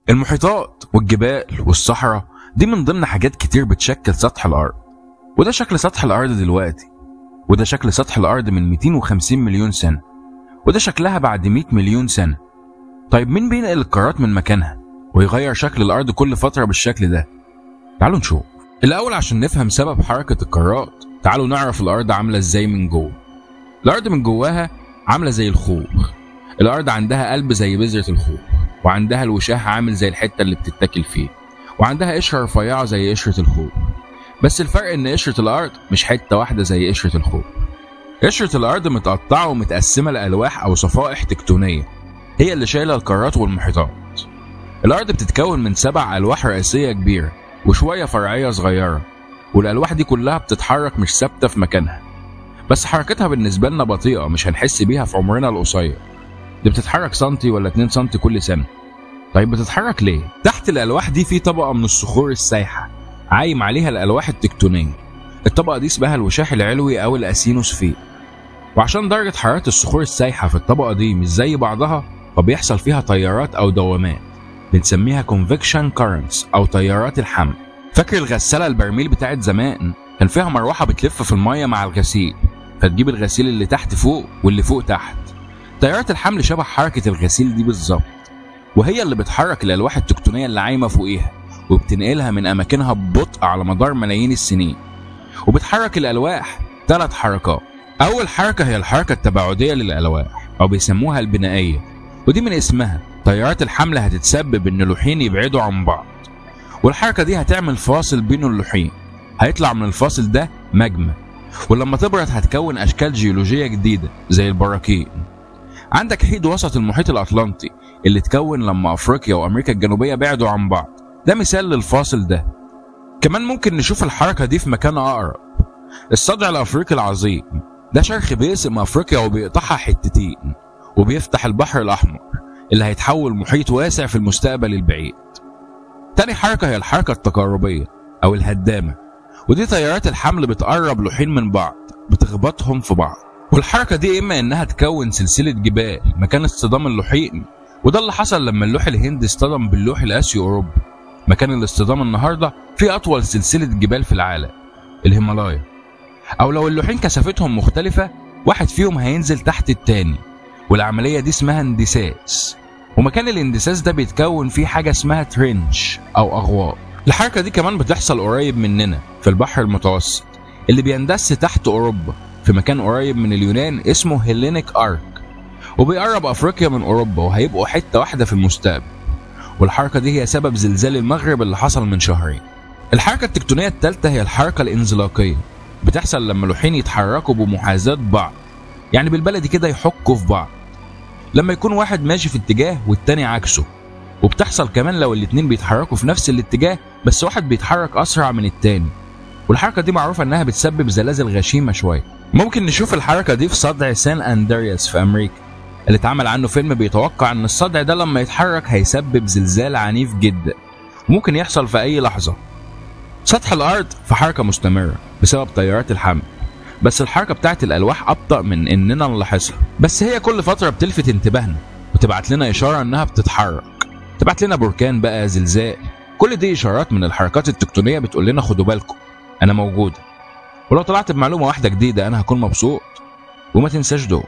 المحيطات والجبال والصحراء دي من ضمن حاجات كتير بتشكل سطح الأرض، وده شكل سطح الأرض دلوقتي، وده شكل سطح الأرض من 250 مليون سنة، وده شكلها بعد 100 مليون سنة. طيب مين بينقل القارات من مكانها ويغير شكل الأرض كل فترة بالشكل ده؟ تعالوا نشوف. الأول عشان نفهم سبب حركة القارات تعالوا نعرف الأرض عاملة ازاي من جوه. الأرض من جواها عاملة زي الخوخ. الأرض عندها قلب زي بذرة الخوخ، وعندها الوشاح عامل زي الحتة اللي بتتاكل فيه، وعندها قشرة رفيعة زي قشرة الخوخ. بس الفرق ان قشرة الأرض مش حتة واحدة زي قشرة الخوخ. قشرة الأرض متقطعة ومتقسمة لألواح أو صفائح تكتونية هي اللي شايلة القارات والمحيطات. الأرض بتتكون من 7 ألواح رئيسية كبيرة وشوية فرعية صغيرة، والألواح دي كلها بتتحرك مش ثابتة في مكانها، بس حركتها بالنسبة لنا بطيئة مش هنحس بيها في عمرنا القصير. دي بتتحرك سنتي ولا 2 سنتي كل سنة. طيب بتتحرك ليه؟ تحت الألواح دي في طبقة من الصخور السايحة عايم عليها الألواح التكتونية. الطبقة دي اسمها الوشاح العلوي أو الأسينوسفير. وعشان درجة حرارة الصخور السايحة في الطبقة دي مش زي بعضها، فبيحصل فيها تيارات أو دوامات بنسميها convection currents أو تيارات الحمل. فاكر الغسالة البرميل بتاعت زمان كان فيها مروحة بتلف في المية مع الغسيل، فتجيب الغسيل اللي تحت فوق واللي فوق تحت. تيارات الحمل شبه حركة الغسيل دي بالظبط، وهي اللي بتحرك الألواح التكتونية اللي عايمة فوقيها وبتنقلها من أماكنها ببطء على مدار ملايين السنين. وبتحرك الألواح 3 حركات. أول حركة هي الحركة التباعدية للألواح أو بيسموها البنائية، ودي من اسمها تيارات الحمل هتتسبب إن لوحين يبعدوا عن بعض، والحركة دي هتعمل فاصل بين اللوحين، هيطلع من الفاصل ده ماجما، ولما تبرد هتكون أشكال جيولوجية جديدة زي البراكين. عندك حيد وسط المحيط الأطلنطي اللي اتكون لما أفريقيا وأمريكا الجنوبية بعدوا عن بعض، ده مثال للفاصل ده. كمان ممكن نشوف الحركة دي في مكان أقرب. الصدع الأفريقي العظيم ده شرخ بيقسم أفريقيا وبيقطعها حتتين وبيفتح البحر الأحمر اللي هيتحول محيط واسع في المستقبل البعيد. تاني حركة هي الحركة التقاربية أو الهدامة، ودي تيارات الحمل بتقرب لوحين من بعض بتخبطهم في بعض، والحركة دي إما إنها تكون سلسلة جبال مكان اصطدام اللوحين، وده اللي حصل لما اللوح الهندي اصطدم باللوح الآسيو أوروبي. مكان الاصطدام النهاردة في أطول سلسلة جبال في العالم، الهيمالايا. أو لو اللوحين كثافتهم مختلفة واحد فيهم هينزل تحت التاني، والعملية دي اسمها اندساس، ومكان الاندساس ده بيتكون فيه حاجة اسمها ترنش أو أغوار. الحركة دي كمان بتحصل قريب مننا في البحر المتوسط اللي بيندس تحت أوروبا في مكان قريب من اليونان اسمه هيلينيك أرك، وبيقرب أفريقيا من أوروبا وهيبقوا حتة واحدة في المستقبل. والحركة دي هي سبب زلزال المغرب اللي حصل من شهرين. الحركة التكتونية الثالثة هي الحركة الانزلاقية، بتحصل لما لوحين يتحركوا بمحاذاة بعض، يعني بالبلدي كده يحكوا في بعض، لما يكون واحد ماشي في اتجاه والتاني عكسه. وبتحصل كمان لو الاتنين بيتحركوا في نفس الاتجاه بس واحد بيتحرك أسرع من التاني، والحركة دي معروفة انها بتسبب زلازل غشيمة شوية. ممكن نشوف الحركة دي في صدع سان أندرياس في أمريكا اللي اتعمل عنه فيلم بيتوقع ان الصدع ده لما يتحرك هيسبب زلزال عنيف جدا وممكن يحصل في اي لحظة. سطح الارض في حركة مستمرة بسبب تيارات الحمل، بس الحركة بتاعت الالواح ابطأ من اننا نلاحظها، بس هي كل فترة بتلفت انتباهنا وتبعت لنا اشارة انها بتتحرك، تبعت لنا بركان بقى، زلزال، كل دي اشارات من الحركات التكتونية بتقول لنا خدوا بالكم انا موجودة. ولو طلعت بمعلومة واحدة جديدة انا هكون مبسوط. وما تنساش دول.